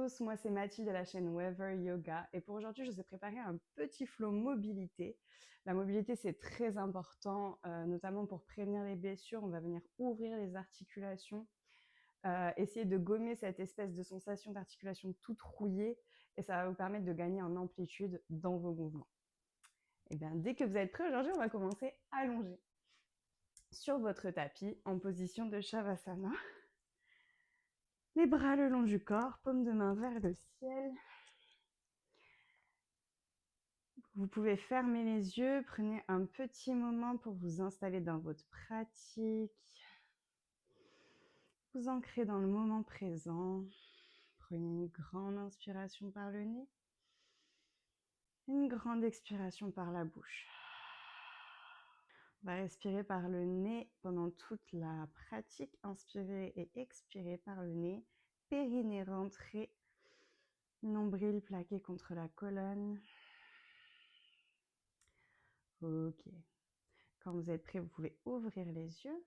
tous, moi c'est Mathilde de la chaîne Wever Yoga et pour aujourd'hui je vous ai préparé un petit flow mobilité. La mobilité c'est très important, notamment pour prévenir les blessures. On va venir ouvrir les articulations, essayer de gommer cette espèce de sensation d'articulation toute rouillée et ça va vous permettre de gagner en amplitude dans vos mouvements. Et bien dès que vous êtes prêts aujourd'hui, on va commencer allongé sur votre tapis en position de Shavasana. Les bras le long du corps, paume de main vers le ciel. Vous pouvez fermer les yeux, prenez un petit moment pour vous installer dans votre pratique. Vous ancrez dans le moment présent. Prenez une grande inspiration par le nez. Une grande expiration par la bouche. On va respirer par le nez pendant toute la pratique. Inspirez et expirez par le nez. Périnée rentré. Nombril plaqué contre la colonne. Ok. Quand vous êtes prêt, vous pouvez ouvrir les yeux.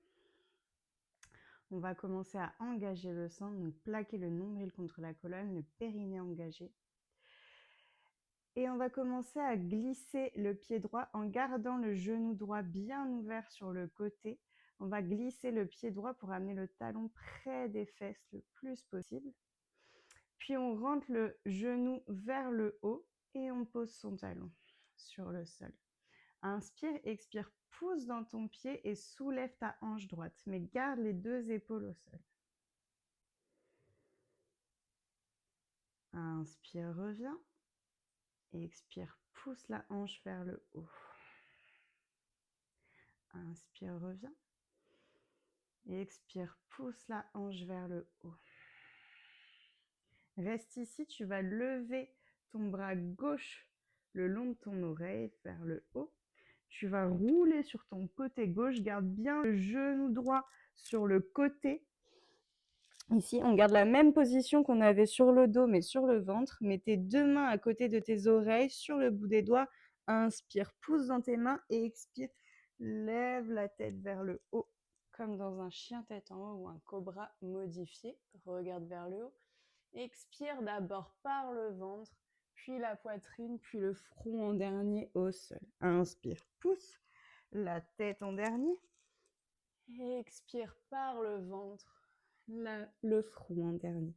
On va commencer à engager le centre, donc plaquer le nombril contre la colonne, le périnée engagé. Et on va commencer à glisser le pied droit en gardant le genou droit bien ouvert sur le côté. On va glisser le pied droit pour amener le talon près des fesses le plus possible. Puis on rentre le genou vers le haut et on pose son talon sur le sol. Inspire, expire, pousse dans ton pied et soulève ta hanche droite, mais garde les deux épaules au sol. Inspire, reviens. Expire, pousse la hanche vers le haut. Inspire, reviens. Expire, pousse la hanche vers le haut. Reste ici, tu vas lever ton bras gauche le long de ton oreille vers le haut. Tu vas rouler sur ton côté gauche, garde bien le genou droit sur le côté. Ici, on garde la même position qu'on avait sur le dos, mais sur le ventre. Mets tes deux mains à côté de tes oreilles, sur le bout des doigts. Inspire, pousse dans tes mains et expire. Lève la tête vers le haut, comme dans un chien tête en haut ou un cobra modifié. Regarde vers le haut. Expire d'abord par le ventre, puis la poitrine, puis le front en dernier au sol. Inspire, pousse la tête en dernier. Expire par le ventre. Le front en dernier.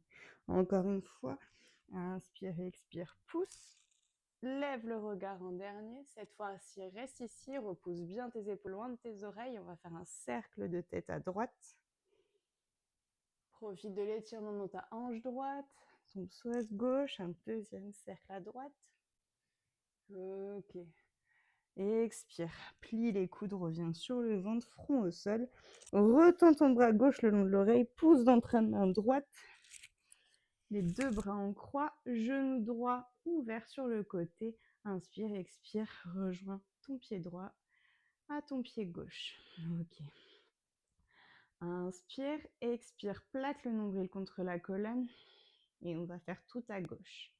Encore une fois, inspire, expire, pousse. Lève le regard en dernier. Cette fois-ci, reste ici, repousse bien tes épaules loin de tes oreilles. On va faire un cercle de tête à droite. Profite de l'étirement dans ta hanche droite, ton psoas gauche, un deuxième cercle à droite. Ok. Expire, plie les coudes, reviens sur le ventre, front au sol. Retends ton bras gauche le long de l'oreille, pousse dans ta main droite. Les deux bras en croix, genou droit ouvert sur le côté. Inspire, expire, rejoins ton pied droit à ton pied gauche. Ok. Inspire, expire, plaque le nombril contre la colonne. Et on va faire tout à gauche.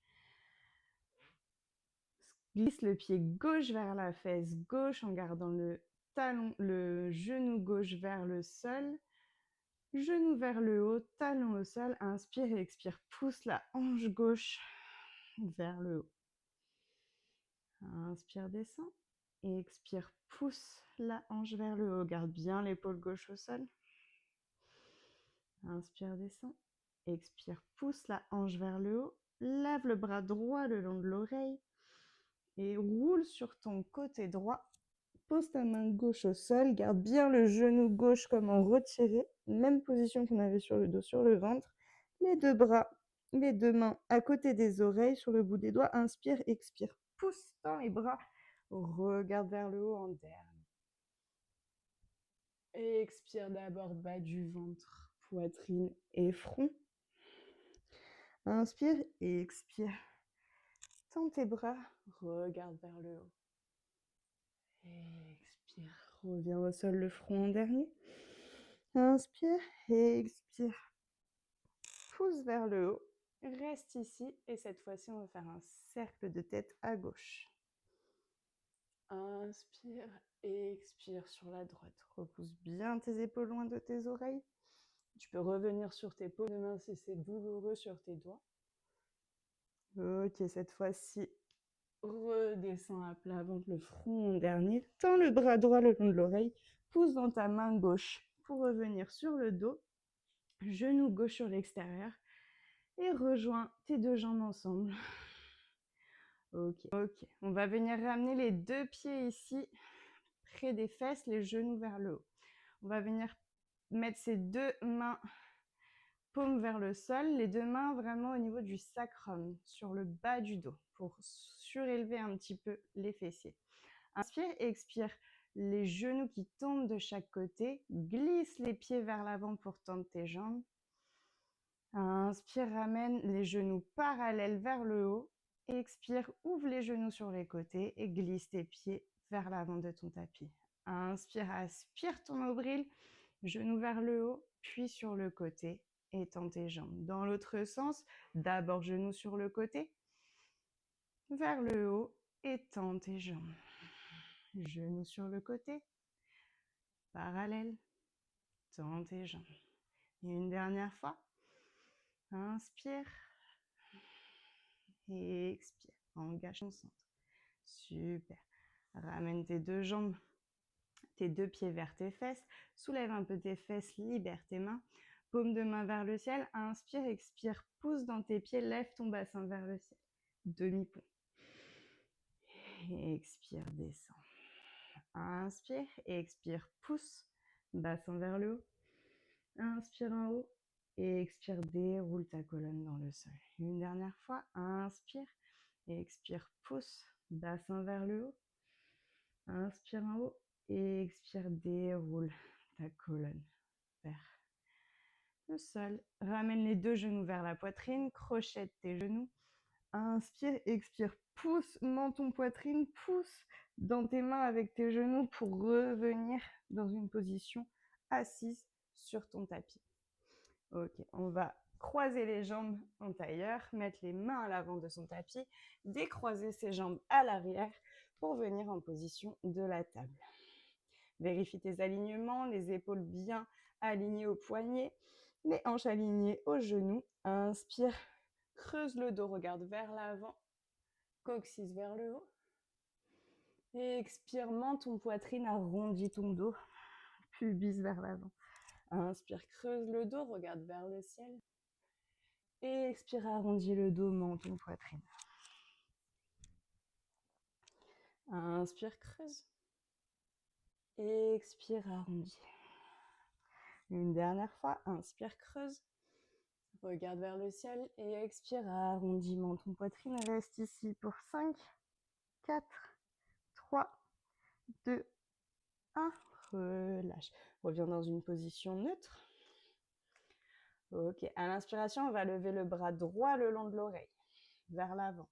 Glisse le pied gauche vers la fesse gauche en gardant le talon, le genou gauche vers le sol. Genou vers le haut, talon au sol. Inspire et expire. Pousse la hanche gauche vers le haut. Inspire, descend. Et expire, pousse la hanche vers le haut. Garde bien l'épaule gauche au sol. Inspire, descend. Expire, pousse la hanche vers le haut. Lève le bras droit le long de l'oreille. Et roule sur ton côté droit. Pose ta main gauche au sol. Garde bien le genou gauche comme en retiré. Même position qu'on avait sur le dos, sur le ventre. Les deux bras, les deux mains à côté des oreilles, sur le bout des doigts. Inspire, expire. Pousse dans les bras. Regarde vers le haut en dernier. Expire d'abord bas du ventre, poitrine et front. Inspire et expire. Tends tes bras, regarde vers le haut. Expire, reviens au sol, le front en dernier. Inspire et expire. Pousse vers le haut. Reste ici et cette fois-ci, on va faire un cercle de tête à gauche. Inspire et expire sur la droite. Repousse bien tes épaules loin de tes oreilles. Tu peux revenir sur tes paumes de main si c'est douloureux sur tes doigts. Ok, cette fois-ci, redescends à plat, ventre le front en dernier. Tends le bras droit le long de l'oreille. Pousse dans ta main gauche pour revenir sur le dos. Genou gauche sur l'extérieur. Et rejoins tes deux jambes ensemble. Ok. On va venir ramener les deux pieds ici, près des fesses, les genoux vers le haut. On va venir mettre ces deux mains paume vers le sol, les deux mains vraiment au niveau du sacrum, sur le bas du dos, pour surélever un petit peu les fessiers. Inspire, expire, les genoux qui tombent de chaque côté, glisse les pieds vers l'avant pour tendre tes jambes. Inspire, ramène les genoux parallèles vers le haut. Expire, ouvre les genoux sur les côtés et glisse tes pieds vers l'avant de ton tapis. Inspire, aspire ton nombril, genoux vers le haut, puis sur le côté. Étends tes jambes. Dans l'autre sens, d'abord genoux sur le côté, vers le haut, étends tes jambes. Genoux sur le côté, parallèle, tends tes jambes. Et une dernière fois, inspire et expire. Engage ton centre. Super. Ramène tes deux jambes, tes deux pieds vers tes fesses. Soulève un peu tes fesses, libère tes mains. Paume de main vers le ciel. Inspire, expire, pousse dans tes pieds, lève ton bassin vers le ciel. Demi-pont. Expire, descends. Inspire, expire, pousse, bassin vers le haut. Inspire en haut et expire, déroule ta colonne dans le sol. Une dernière fois, inspire, expire, pousse, bassin vers le haut. Inspire en haut et expire, déroule ta colonne vers le sol. Ramène les deux genoux vers la poitrine, crochette tes genoux. Inspire, expire, pousse, menton, poitrine, pousse dans tes mains avec tes genoux pour revenir dans une position assise sur ton tapis. Ok, on va croiser les jambes en tailleur, mettre les mains à l'avant de son tapis, décroiser ses jambes à l'arrière pour venir en position de la table. Vérifie tes alignements, les épaules bien alignées aux poignets, les hanches alignées aux genoux. Inspire, creuse le dos, regarde vers l'avant, coccyx vers le haut. Et expire, menton, poitrine, arrondis ton dos, pubis vers l'avant. Inspire, creuse le dos, regarde vers le ciel. Et expire, arrondis le dos, menton, poitrine. Inspire, creuse. Et expire, arrondis. Une dernière fois, inspire, creuse. Regarde vers le ciel et expire, arrondis menton, poitrine. Reste ici pour 5, 4, 3, 2, 1. Relâche. Reviens dans une position neutre. Ok, à l'inspiration, on va lever le bras droit le long de l'oreille, vers l'avant.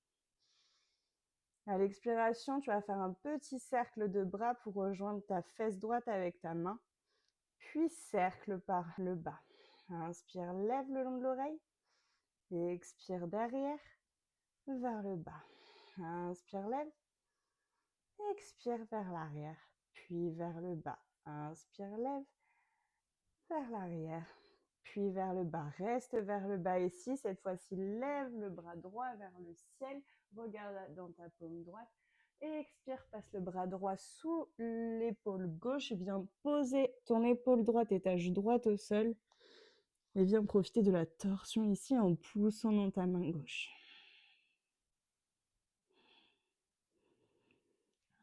À l'expiration, tu vas faire un petit cercle de bras pour rejoindre ta fesse droite avec ta main, puis cercle par le bas. Inspire, lève le long de l'oreille, et expire derrière, vers le bas. Inspire, lève, expire vers l'arrière, puis vers le bas. Inspire, lève, vers l'arrière, puis vers le bas. Reste vers le bas ici. Cette fois-ci, lève le bras droit vers le ciel. Regarde dans ta paume droite. Et expire, passe le bras droit sous l'épaule gauche. Viens poser ton épaule droite et ta joue droite au sol. Et viens profiter de la torsion ici en poussant dans ta main gauche.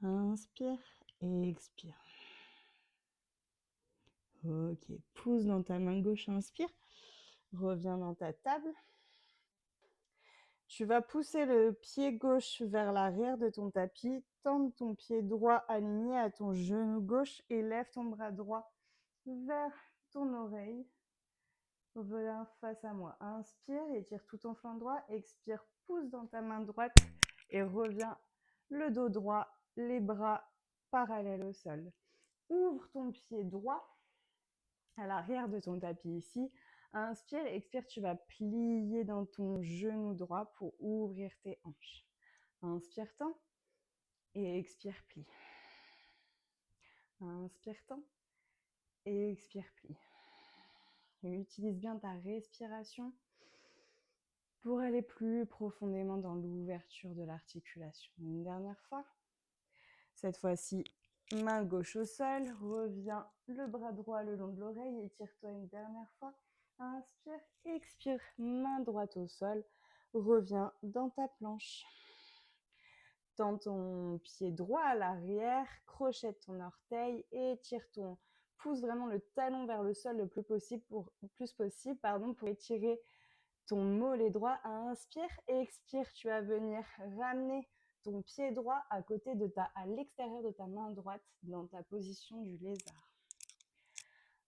Inspire et expire. Ok, pousse dans ta main gauche, inspire. Reviens dans ta table. Tu vas pousser le pied gauche vers l'arrière de ton tapis, tendre ton pied droit aligné à ton genou gauche et lève ton bras droit vers ton oreille. Reviens face à moi. Inspire, étire tout ton flanc droit. Expire, pousse dans ta main droite et reviens le dos droit, les bras parallèles au sol. Ouvre ton pied droit à l'arrière de ton tapis ici. Inspire, expire, tu vas plier dans ton genou droit pour ouvrir tes hanches. Inspire, tends et expire, plie. Inspire, tends et expire, plie. Et utilise bien ta respiration pour aller plus profondément dans l'ouverture de l'articulation. Une dernière fois. Cette fois-ci, main gauche au sol, reviens le bras droit le long de l'oreille, étire-toi une dernière fois. Inspire, expire, main droite au sol, reviens dans ta planche. Tends ton pied droit à l'arrière, crochette ton orteil, étire ton pousse vraiment le talon vers le sol le plus possible pour étirer ton mollet droit. Inspire, expire, tu vas venir ramener ton pied droit à l'extérieur de ta main droite dans ta position du lézard.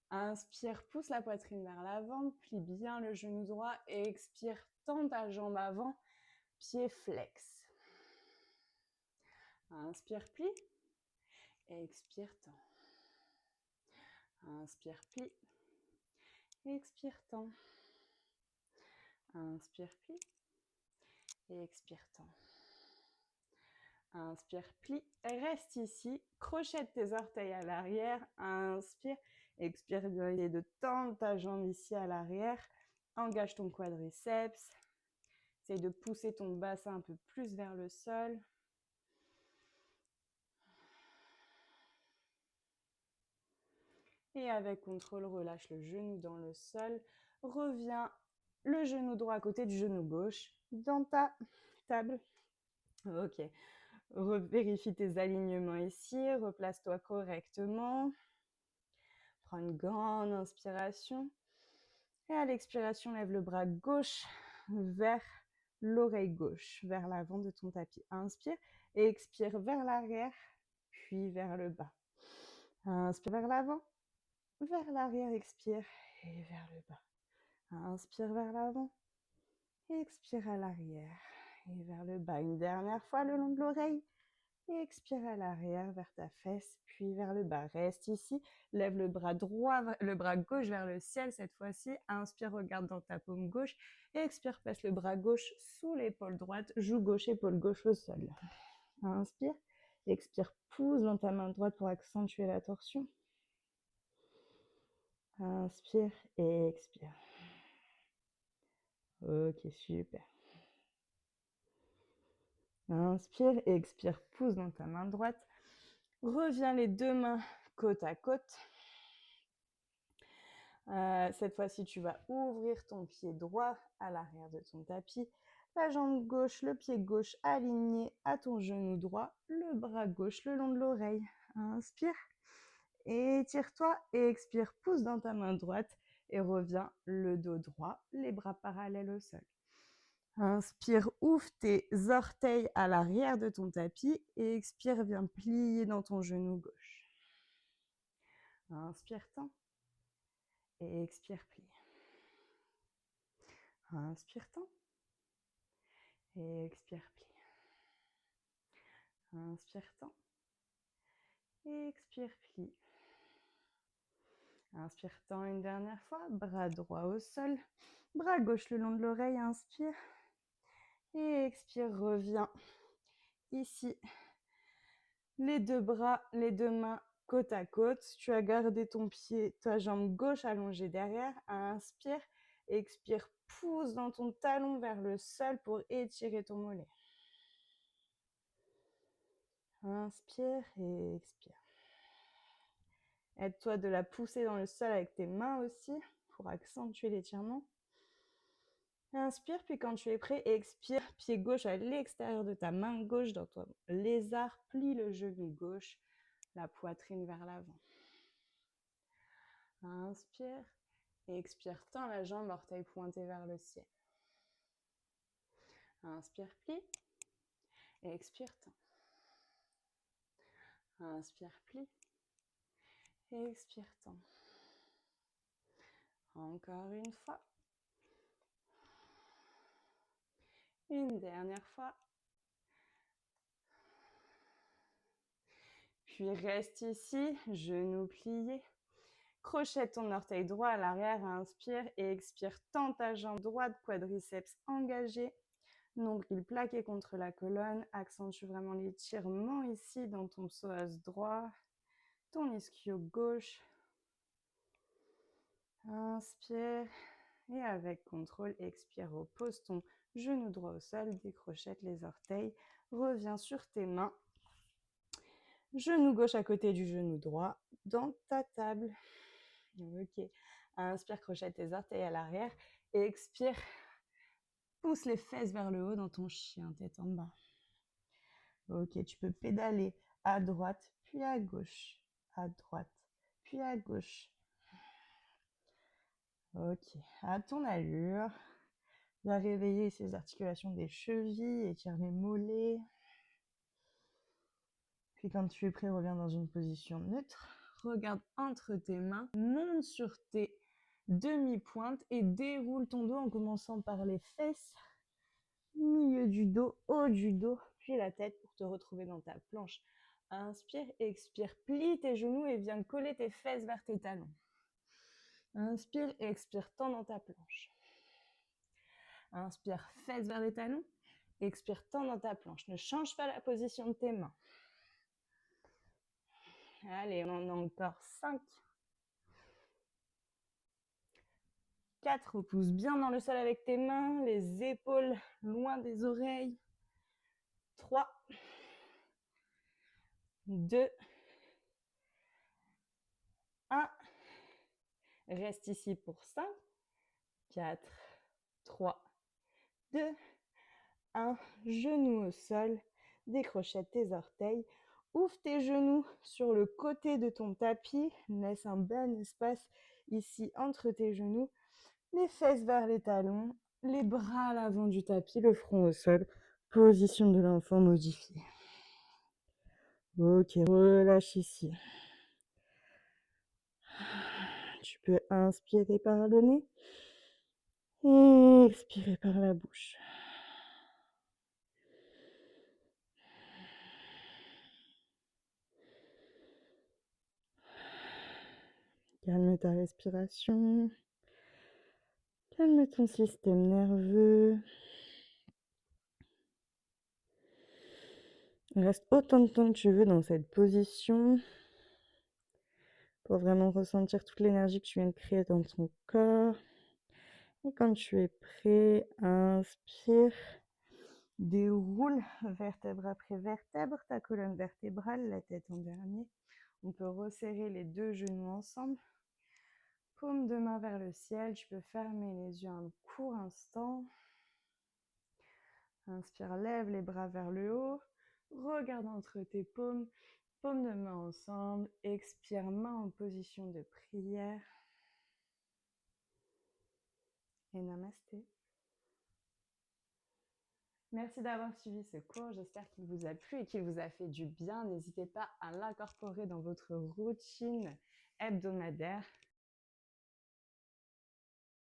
Inspire, pousse la poitrine vers l'avant, plie bien le genou droit et expire, tends ta jambe avant, pied flex. Inspire, plie, expire, tends. Inspire, plie, expire, tends. Inspire, plie, expire, tends. Inspire, plie, reste ici, crochette tes orteils à l'arrière, inspire, expire, essaye de tendre ta jambe ici à l'arrière, engage ton quadriceps, essaye de pousser ton bassin un peu plus vers le sol. Et avec contrôle, relâche le genou dans le sol, reviens le genou droit à côté du genou gauche dans ta table. Ok. Vérifie tes alignements ici, replace-toi correctement. Prends une grande inspiration. Et à l'expiration, lève le bras gauche vers l'oreille gauche, vers l'avant de ton tapis. Inspire et expire vers l'arrière, puis vers le bas. Inspire vers l'avant, vers l'arrière, expire et vers le bas. Inspire vers l'avant, expire à l'arrière et vers le bas. Une dernière fois le long de l'oreille. Expire à l'arrière vers ta fesse, puis vers le bas. Reste ici. Lève le bras droit, le bras gauche vers le ciel cette fois-ci. Inspire, regarde dans ta paume gauche. Expire, passe le bras gauche sous l'épaule droite. Joue gauche, épaule gauche au sol. Inspire. Expire, pousse dans ta main droite pour accentuer la torsion. Inspire et expire. Ok, super. Inspire et expire, pousse dans ta main droite. Reviens les deux mains côte à côte. Cette fois-ci, tu vas ouvrir ton pied droit à l'arrière de ton tapis. La jambe gauche, le pied gauche aligné à ton genou droit. Le bras gauche le long de l'oreille. Inspire. Étire-toi et expire. Pousse dans ta main droite et reviens le dos droit, les bras parallèles au sol. Inspire, ouvre tes orteils à l'arrière de ton tapis et expire, viens plier dans ton genou gauche. Inspire, tends et expire, plie. Inspire, tends et expire, plie. Inspire, tends et expire, plie. Inspire, tends une dernière fois, bras droit au sol, bras gauche le long de l'oreille, inspire et expire, reviens ici. Les deux bras, les deux mains côte à côte. Tu as gardé ton pied, ta jambe gauche allongée derrière. Inspire, expire, pousse dans ton talon vers le sol pour étirer ton mollet. Inspire et expire. Aide-toi de la pousser dans le sol avec tes mains aussi pour accentuer l'étirement. Inspire, puis quand tu es prêt, expire. Pied gauche à l'extérieur de ta main gauche dans ton lézard. Plie le genou gauche, la poitrine vers l'avant. Inspire et expire, tends la jambe, orteil pointé vers le ciel. Inspire, plie et expire, tends. Inspire, plie et expire, tends. Encore une fois. Une dernière fois. Puis reste ici, genoux pliés. Crochette ton orteil droit à l'arrière, inspire et expire. Tends ta jambe droite, quadriceps engagé. Nombril plaqué contre la colonne. Accentue vraiment l'étirement ici dans ton psoas droit, ton ischio gauche. Inspire et avec contrôle, expire. Repose ton genou droit au sol, décrochette les orteils, reviens sur tes mains, genou gauche à côté du genou droit, dans ta table. Ok, inspire, crochette tes orteils à l'arrière et expire, pousse les fesses vers le haut dans ton chien, tête en bas. Ok, tu peux pédaler à droite, puis à gauche, à droite, puis à gauche. Ok, à ton allure, va réveiller ces articulations des chevilles, étire les mollets. Puis quand tu es prêt, reviens dans une position neutre. Regarde entre tes mains, monte sur tes demi-pointes et déroule ton dos en commençant par les fesses, milieu du dos, haut du dos, puis la tête pour te retrouver dans ta planche. Inspire, expire, plie tes genoux et viens coller tes fesses vers tes talons. Inspire, expire, tends dans ta planche. Inspire, fesses vers les talons. Expire, tends dans ta planche. Ne change pas la position de tes mains. Allez, on en a encore 5. 4, repousse bien dans le sol avec tes mains, les épaules loin des oreilles. 3, 2, 1. Reste ici pour 5, 4, 3, 2, 1. Genou au sol, décrochette tes orteils. Ouvre tes genoux sur le côté de ton tapis. Laisse un bon espace ici entre tes genoux. Les fesses vers les talons, les bras à l'avant du tapis, le front au sol. Position de l'enfant modifiée. Ok, relâche ici. Tu peux inspirer par le nez et expirer par la bouche. Calme ta respiration. Calme ton système nerveux. Reste autant de temps que tu veux dans cette position pour vraiment ressentir toute l'énergie que tu viens de créer dans ton corps. Et quand tu es prêt, inspire. Déroule vertèbre après vertèbre, ta colonne vertébrale, la tête en dernier. On peut resserrer les deux genoux ensemble. Paume de main vers le ciel. Tu peux fermer les yeux un court instant. Inspire, lève les bras vers le haut. Regarde entre tes paumes. Paume de main ensemble. Expire, main en position de prière. Et namasté. Merci d'avoir suivi ce cours. J'espère qu'il vous a plu et qu'il vous a fait du bien. N'hésitez pas à l'incorporer dans votre routine hebdomadaire.